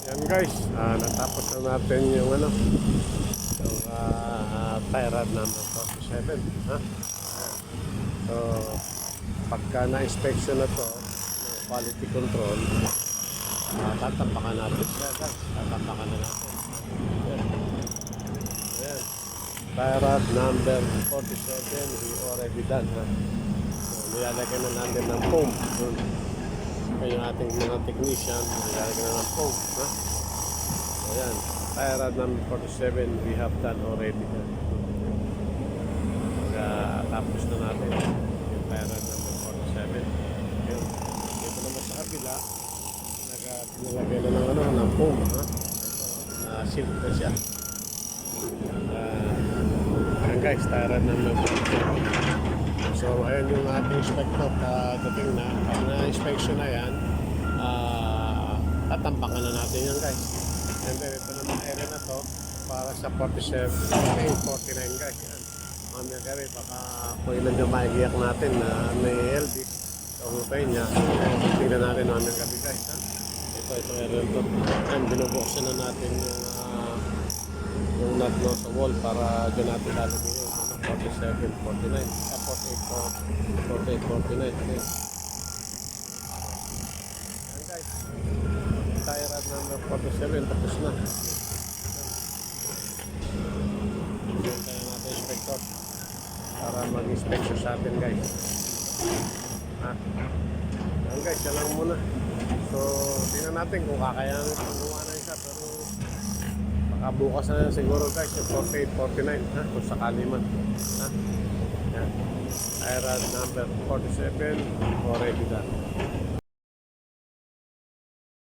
Yan guys, natapos na natin yung yung tie rod number 47. Ha? So, pagka na-inspection na to, ng quality control, tatapakan natin siya guys. Tatapakan na natin. Yan. Yan. Tie rod number 47, we already done. Ha? So, nilalagyan na natin ng foam. Yung ating mga technician, nilalagyan na ng foam. Ha? Ayan, tie rod number 47, we have done already. Tapos na natin yung tie rod number 47. Yun. Dito naman sa kabila, nilagay na ng foam. Ha? Silk na siya. Ayan guys, tie rod number 47. So, ayan yung ating inspector. Dating na, pag na-inspection na yan, tatampakan na natin yan guys. And then ito naman area na to para sa 47, 49 guys. Yan. Mamaya kari, baka kung ilan yung maigiyak natin na may LD. So, hupay niya. Tingnan natin mamaya gabi guys. Ha? Ito area to. Yan, binubuksan na natin yung nut no, sa wall para dyan natin lalagay yun. 47, 49, 48, 49. Okay. Yan guys. Tie rod number 47, tapos na. Hintayin na natin inspector para mag-inspection sa atin guys. Yan guys, yan lang muna. So, tingnan natin kung kakayanin paggawa na isa. Pero baka bukas na siguro guys yung 48, 49 ha? Kung sakali man ha? Yan. Tie rod number 47 already done.